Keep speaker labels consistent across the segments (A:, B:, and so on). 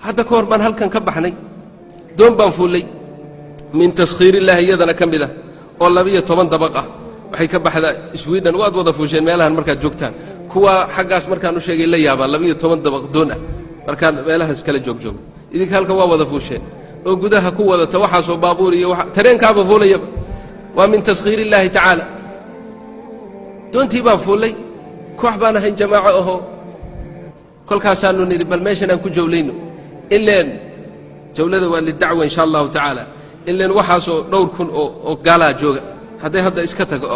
A: hadda ka hor baan halkan ka baxnay doon baan fuulay min taskhiirillahi iyadana ka mid ah oo 12 dabaq ah waxay ka baxdaa Sweden waad wada fuusheen meelahan markaad joogtaan kuwa xaggaas markaan u sheegay la yaabaa 12 dabaq doon ah markaan meelahaas kala joogjoog idinka halka waa wada fuusheen oo gudaha ku wadata waxa soo baabuur iyo tareenkaaba fuulaya waa min taskhiirillahi ta'ala doontii baan fuulay koox baan ahay jamaaco aho kolkaasaanu niri bal meeshan aan ku jawlayno ileen jawlada waa lidacwa insha Allah ta'ala ileen waxa soo dhowr kun oo gaala jooga hadda iska tago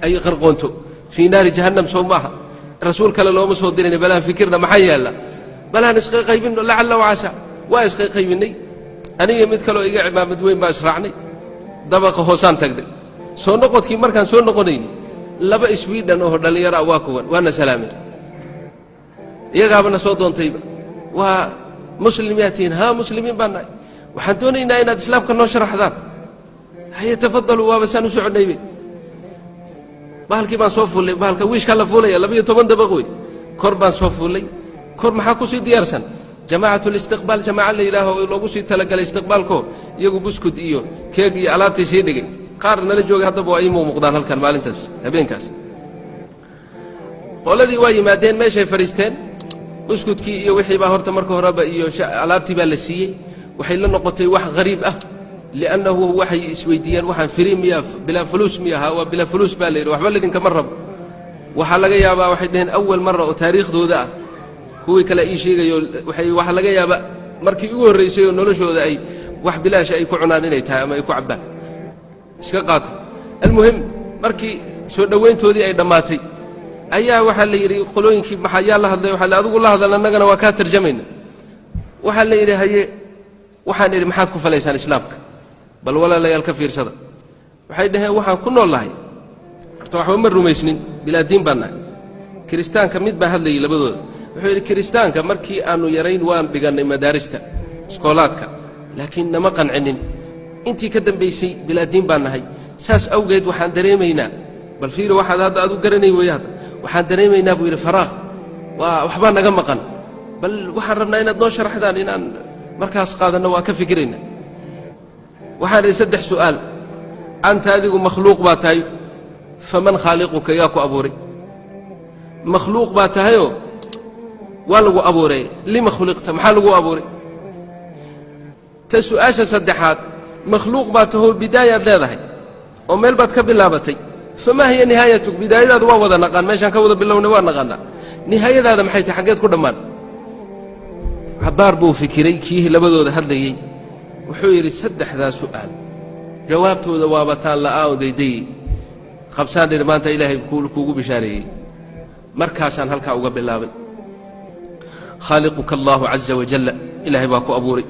A: ay qarqoonto fi naari jahannam sawmaha rasuul kale looma soo dirin balaan fikirna maxay yaala balaan isqa qaybin la'alla wa asa waa isqa qaybinay aniga mid kale oo iga cimaamad weyn baa israacnay dabaqa hoosaan tagnay soo noqodkii markaan soo noqonay laba Sweden oo dhalinyaro waa kuwan waana salaamay iyagaabana soo doontayba waa muslimiyatiin ha muslimiin baanay waxaan doonaynaa inaad islaamka noo sharaxdaan hay tafaddalu waa basan u socodnaybe bahalkii baan soo fuulay bahalka wiishka la fuulay 12 dabaq weey kor baan soo fuulay kor maxaa ku sii diyaarsan jamaacatul istiqbaal jamaaca la ilaaho loogu sii talagalay istiqbaalko iyagu buskud iyo keeg iyo alaabtii sii dhigay qaar nala joogay hadaba ay muuqdaan halkan maalintaas habeenkaas qoladii waa yimaadeen meeshay fariisteen buskudkii iyo wixii baa horta marka horeba iyo alaabtii baa la siiyey waxay la noqotay wax qariib ah li'annahu waxay isweydiiyeen waxaan firiimiya bila fulus miyaha waa bila fulus baa leeyahay waxba lidinka marrab waxa laga yaabaa waxay dhaheen awal marra oo taariikhdooda ah kuwii kale ii sheegayo waxa laga yaabaa markii ugu horeysay oo noloshooda ay wax bilaash ay ku cunaan inay tahay ama ay ku cabaan iska qaata almuhim markii soo dhaweyntoodii ay dhamaatay ayaa waxa la yiri qolooyinkii maxaa yaa la hadlay waxa la adigu la hadal annagana waa ka tarjumayna waxa la yiri haye waxaan iri maxaad ku faleysaan islaamka bal walaalayaal ka fiirsada waxay dhaheen waxaan ku noolahay horta waxba ma rumaysnin bilaa diin baan nahay kiristaanka mid baa hadlayay labadooda wuxuu yiri kiristaanka markii aanu yarayn waan dhiganay madaarista iskoolaadka laakiin nama qancinin intii ka dambeysay bilaa diin baan nahay saas awgeed waxaan dareemaynaa bal fiiro waxaad hadda aad u garanay weeyad waxaan dareemaynaa buu yiri faraaq waa waxba naga maqan bal waxaan rabnaa inaad noo sharaxdaan inaan markaas qaadana waa ka fikirayna waxaan iri saddex su'aal anta adigu makhluuq baa tahay faman khaliquka yaa ku abuuray makhluuq baa tahayo waa lagu abuuray lima khuliqta maxaa lagu abuuray ta su'aasha saddexaad makhluuq baa taho bidaayad leedahay oo meel baad ka bilaabatay fama hiya nihaayatu bidaayadaadu waa wada naqaan meeshaan ka wada bilownay waa naqaana nihaayadaada maxay tahay xageed ku dhammaan عبار بو فكري كيه لبدود هدلي وحيري سدح ذا سؤال جوابته ذوابتان لآو ديدي خبسان لمانتا إلهي بكول كوكو بشاري مركاسان هلكا وقبل اللابن خالقك الله عز وجل إلهي باكو أبوري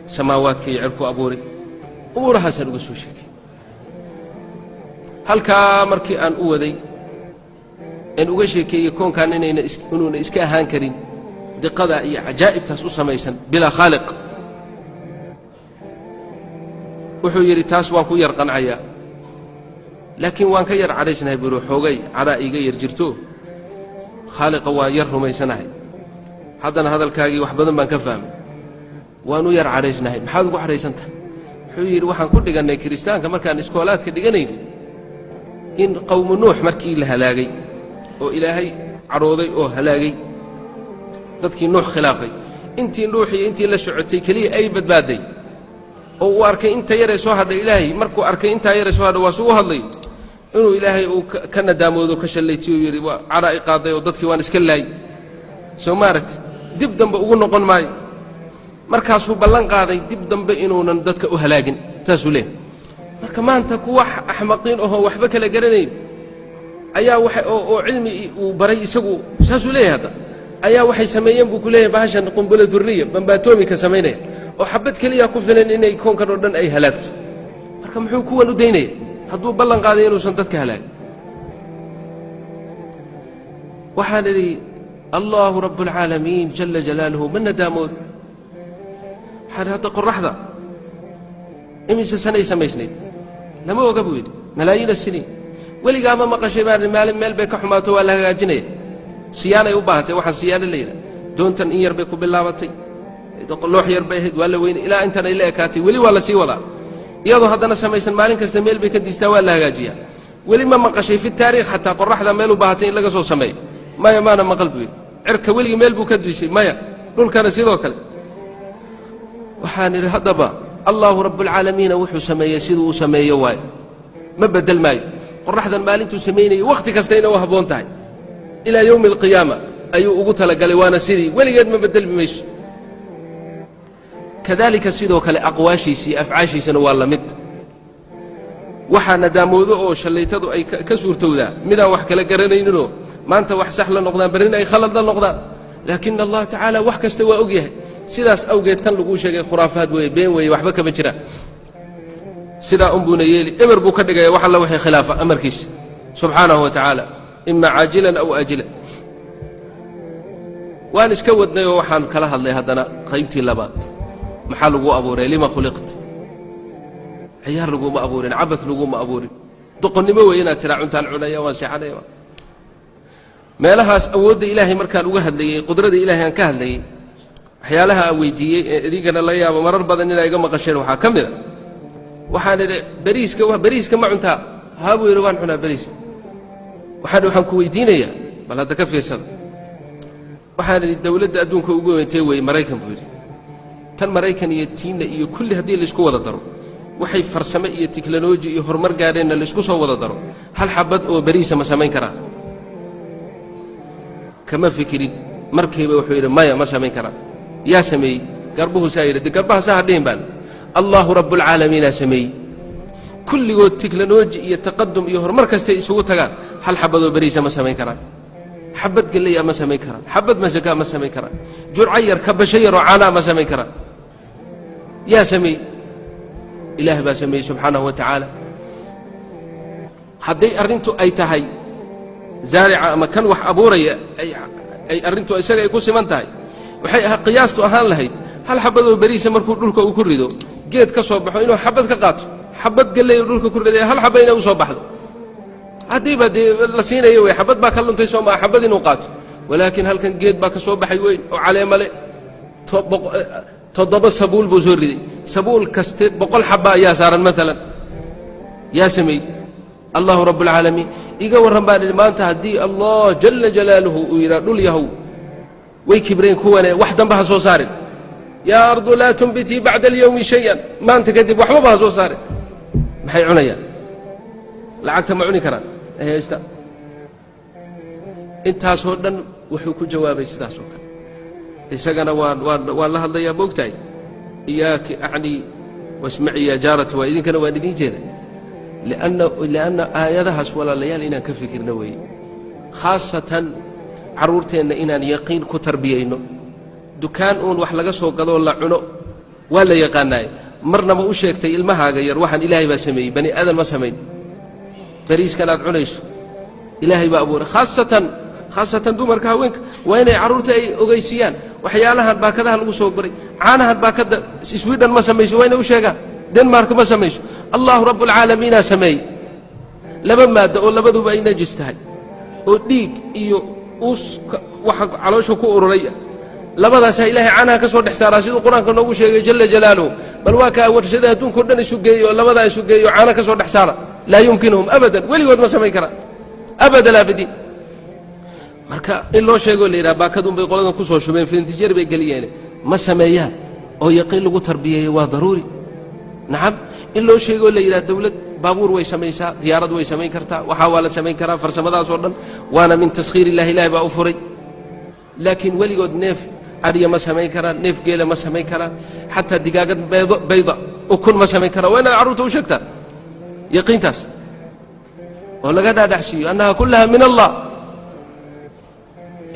A: سماوات كي يعركو أبوري أمورها سنقصو شك هلكا مركي أن أودي أن أغشي كي يكون كان إنون إسكاهان كريم دقة هي عجائب تاسوسا ميسن بلا خالق وحيري تاس وان كو يرقن عيا لكن وان كير عريسنا بروح حوغي عرائي غير جرتو خالق وان يرهم ميسناي حدنا هذا الكاغي وحبدن بان كفهم وانو ير عريسنا محاد كو عريسنت حيري waxaan ku dhiganay kristaanka markaan iskoolaadka dhiganay in qowm nuux markii la halaagay oo ilaahay carooday oo halaagay dadkii nuux khilaafay intii nuuxii intii la socotay kaliya ay badbaaday oo uu arkay inta yar ee soo hadhay ilaahay markuu arkay inta yar ee soo hadhay waa soo hadlay inuu ilaahay uu ka nadaamoodo ka shaleeyay oo yiri waa caraa'i qaaday oo dadkii waan iska laay soo maaragtay dib dambe ugu noqon maayo markaas uu ballan qaaday dib dambe inuunan dadka u halaagin taasuu leeyahay marka maanta kuwa axmaqiin oo waxba kala garanay ayaa waxa oo cilmi uu baray isagu saasuu leeyahay hadda ayaa waxay sameeyeen buu ku leeyahay bahashan qunbula durriya bambaatoomika sameynaya oo xabad kaliya ku filan inay koonkan oo dhan ay halaagto marka muxuu kuwan u deynay hadduu ballan qaaday inuusan dadka halaag waxaan idhi allahu rabbul aalamiin jalla jalaaluhu man nadaamud hada qorraxda imisa sanay samaysnay lama oga buu yidhi malaayiin siniin weligaa ma maqashay baan meel bay ka xumaato waa la hagaajinaya siyaanay u baahatay waxaan siyaano leeyahay doontan in yar bay ku bilaabatay loox yar bay ahayd waa la weynay ilaa intan ay la ekaatay weli waa la sii wadaa iyadoo haddana samaysan maalin kasta meel bay ka diistaa waa la hagaajiyaa weli ma maqashay fi taariikh xataa qorraxda meel u baahatay in laga soo sameeyo maya maana maqal buu yidhi cirka weligii meel buu ka diisay maya dhulkana sidoo kale waxaan idhi haddaba allaahu rabbulcaalamiina wuxuu sameeyey siduu uu sameeyo waayo ma beddel maayo qorraxdan maalintuu samaynayay wakhti kastayna u habboon tahay ilaa yowmi alqiyaama ayuu ugu talagalay waana sidii weligeed ma beddelmi mayso kadalika sidoo kale aqwaashiisii afcaashiisana waa la mid waxaa nadaamoodo oo shallaytadu ay ka suurtowdaa midaan wax kala garanayninoo maanta wax sax la noqdaan berrina ay khalad la noqdaan laakina allah tacaala wax kasta waa og yahay sidaas awgeed tan laguu sheegay khuraafaad weeye been weeye waxba kama jiraan sidaa unbuuna yeeli eber buu ka dhigaya wax alla waxay khilaafa amarkiisa subxaanahu wa tacaala ima caajilan aw aajilan waan iska wadnay oo waxaan kala hadlay haddana qaybtii labaad maxaa laguu abuuray lima khuliqt ciyaar laguma abuurin cabad laguma abuurin doqonnimo weeye inaad tiraa cuntaan cunaya waan seexanaya meelahaas awoodda ilaahay markaan uga hadlayey qudrada ilaahay aan ka hadlayey waxyaalaha aan weydiiyey ee idinkana la yaabo marar badan inaa iga maqasheen waxaa ka mida waxaan idhi beriiska ma cuntaa haa buu yidhi waan cunaa beriiska waxaan ku weydiinayaa bal hadda ka fiirsada waxaan idhi dawladda adduunka ugu weyntee weeye maraykan buu yidhi tan maraykan iyo tiinna iyo kulli haddii laysku wada daro waxay farsame iyo tiknoloji iyo horumar gaadheenna laysku soo wada daro hal xabad oo beriisa ma samayn karaa kama fikirin markiiba wuxuu yidhi maya ma samayn karaa yaa sameeyey garbuhuusaa yidhi de garbahasaa hadhihin baan allaahu rabbulcaalamiinaa sameeyey kulligood tiknoloji iyo taqadum iyo horumar kastay isugu tagaan hal xabadoo beriisa ma samayn karaan xabad gallaya ma samayn karaan xabad masakaa ma samayn karaan jurca yar kabasho yaroo caanaa ma samayn karaan yaa sameeyey ilaah baa sameeyey subxaanahu wa tacaala hadday arrintu ay tahay zaarica ama kan wax abuuraya ay arrintu isaga ay ku siman tahay waxay qiyaastu ahaan lahayd hal xabadoo beriisa markuu dhulka uu ku rido geed ka soo baxo inuu xabad ka qaato xabad galley dhulka ku riday hal xaba inay u soo baxdo haddiiba dee la siinayo wey xabad baa ka luntay soo maa xabad inuu qaato walaakiin halkan geed baa ka soo baxay weyn oo caleemale 7 sabuul buu soo riday sabuul kaste 100 xaba ayaa saaran maalan yaa sameeyey allahu rabbulcaalamiin iga warran baan idhi maanta haddii allah jalla jalaaluhu uu yidhaa dhul yahow way kibreen kuwane wax damba ha soo saarin yaa ardu laa tunbitii bacda alyowmi shayan maanta kadib waxbaba ha soo saarin maxay cunayaan lacagta ma cuni karaan haysta intaasoo dhan wuxuu ku jawaabay sidaasoo kale isagana waan la hadlayaa moogtahay iyaaki acnii wasmaci yaa jaarata waa idinkana waan idiin jeeda lianna aayadahaas walaalayaal inaan ka fikirno weeye khaasatan carruurteenna inaan yaqiin ku tarbiyayno dukaan uun wax laga soo gadoo la cuno waa la yaqaanaaye marnaba u sheegtay ilmahaaga yar waxaan ilaahay baa sameeyey bani aadan ma samayn beriiskan aad cunayso ilaahay baa abuuray khaasatan dumarka haweenka waa inay carruurta ay ogeysiiyaan waxyaalahan baakadaha lagu soo goray caanahan baakadda swidhan ma samayso waa inay u sheegaan denmark ma samayso allahu rabbulcaalamiinaa sameeyey laba maaddo oo labaduba ay najis tahay oo dhiig iyo uus waxa caloosha ku ururay labadaasaa ilaahay caanaha ka soo dhex saaraa siduu qur-aanka noogu sheegay jalla jalaaluhu bal waa kaa warshadaha adduunka o dhan isu geeyo oo labadaa isu geeyo caana ka soo dhex saara laa yumkinuhum abadan weligood ma samayn karaan abada laabidiin marka in loo sheegoo la yidhaha baakadun bay qoladan ku soo shubeen filintijeer bay geliyeene ma sameeyaan oo yaqiin lagu tarbiyeeyo waa daruuri nacam in loo sheegoo la yidhaha dawlad baabuur way samaysaa diyaarad way samayn kartaa waxaa waa la samayn karaa farsamadaasoo dhan waana min taskhiir illahi ilahi baa u furay laakiin weligood neef adhiya ma samayn karaan neef geela ma samayn karaan xataa digaagad bayda ukun ma samayn karaan waa inaad carruurta u sheegtaan yaqiintaas oo laga dhaadhacsiiyo annaha kullaha min allah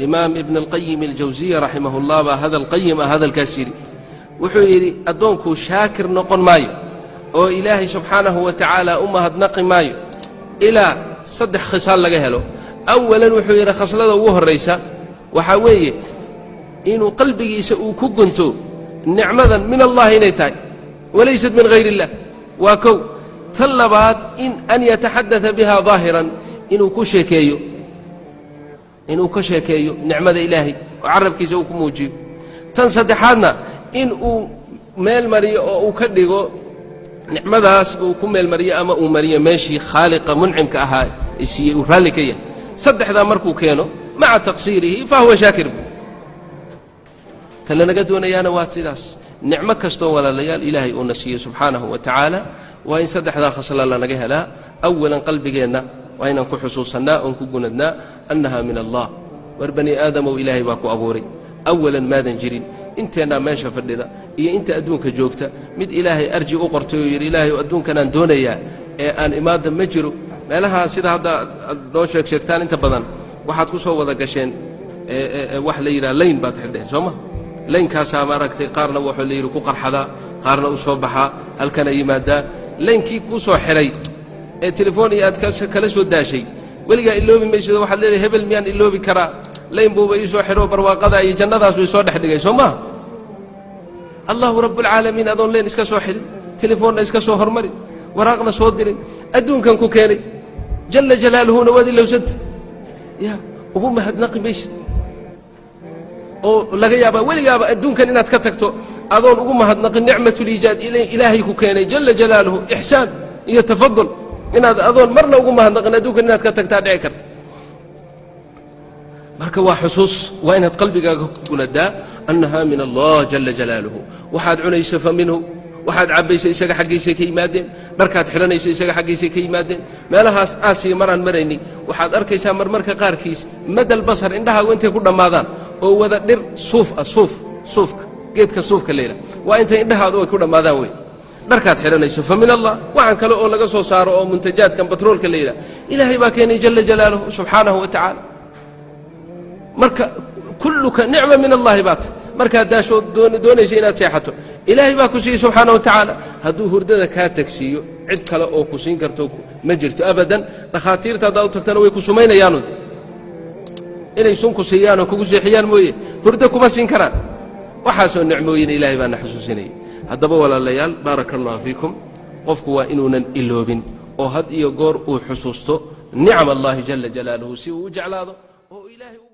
A: imaam ibn alqayim aljawsiya raximah ullah baa hadalqayim ah hadalkaas yidhi wuxuu yidhi addoonkuu shaakir noqon maayo oo ilaahay subxaanahu wa tacaala u mahadnaqi maayo ilaa 3 khisaal laga helo awalan wuxuu yidhi khaslada ugu horraysa waxaa weeye inuu qalbigiisa uu ku gunto nicmadan min allahi inay tahay walaysat min hayr illah waa kow tan labaad in an yataxadaa biha daahiran inuu ka sheekeeyo nicmada ilaahay oo carabkiisa uu ku muujiyo tan saddexaadna in uu meel mariyo oo uu ka dhigo nicmadaas uu ku meel mariyo ama uu mariyo meeshii khaaliqa muncimka ahaa isiiyey uu raalli ka yahay saddexdaa markuu keeno maca taqsiirihi fa huwa shaakir tan lanaga doonayaana waa sidaas nicmo kastoo walaalayaal ilaahay uuna siiyey subxaanahu wa tacaala waa in saddexdaa khasla lanaga helaa awalan qalbigeenna waa inaan ku xusuusannaa oon ku gunadnaa annaha min allah war bani aadamow ilaahay baa ku abuuray awalan maadan jirin inteennaa meesha fadhida iyo inta adduunka joogta mid ilaahay arji u qortay oo yidhi ilaahay adduunkanaan doonayaa ee aan imaadda ma jiro meelaha sida hadda aad noo sheegtaan inta badan waxaad ku soo wada gasheen wax la yidhaha layn baad xidheen soo ma laynkaasaa maaragtay qaarna wuxuu la yidhi ku qarxadaa qaarna u soo baxaa halkana yimaadaa laynkii kuu soo xidhay ee telefoon iyo aad kala soo daashay weligaa iloobi maysido waxaad leedahay hebel miyaan iloobi karaa layn buuba ii soo xidho barwaaqada iyo jannadaas way soo dhex dhigay soo maha allahu rabbulcaalamiin adoon leen iska soo xidhin telefoonna iska soo hormarin waraaqna soo dirin adduunkan ku keenay jalla jalaaluhuna waad ilowsanta ya ugu mahadnaqi maysid oo laga yaabaa weligaaba adduunkan inaad ka tagto adoon ugu mahadnaqin nicmatuliijaad ilaahay ku keenay jalla jalaaluhu ixsaan iyo tafadul inaad adoon marna ugu mahadnaqin adduunkan inaad ka tagtaa dhici karta marka waa xusuus waa inaad qalbigaaga ku gunadaa annaha min allah jalla jalaaluhu waxaad cunayso fa minhu waxaad cabbaysa isaga xaggiisay ka yimaadeen dharkaad xidhanayso isaga xaggiisay ka yimaadeen meelahaas aasiya maraan maraynay waxaad arkaysaa marmarka qaarkiis madal basar indhahaagu intay ku dhammaadaan oo wada dhir suuf ah suufka geedka suufka la yidhaha waa intay indhahaadu ay ku dhammaadaan wey dharkaad xidhanayso fa min allah waxaan kale oo laga soo saaro oo muntajaadkan batroolka la yidhaha ilaahay baa keenay jalla jalaaluhu subxaanahu wa tacaala marka kulluka nicma min allahi baa tahay markaad daashood doonaysa inaad seexato ilaahay baa ku siiyey subxaana wa tacaala hadduu hurdada kaa tagsiiyo cid kale oo ku siin karto ma jirto abadan dhakhaatiirta haddaad u tagtana way ku sumaynayaanu inay sun ku siiyaanoo kugu seexiyaan mooye hurdo kuma siin karaan waxaasoo nicmooyina ilaahay baana xusuusinayay haddaba walaalayaal baaraka allahu fiikum qofku waa inuunan iloobin oo had iyo goor uu xusuusto nicam allahi jalla jalaaluhu si uu u jeclaado oo ilaahay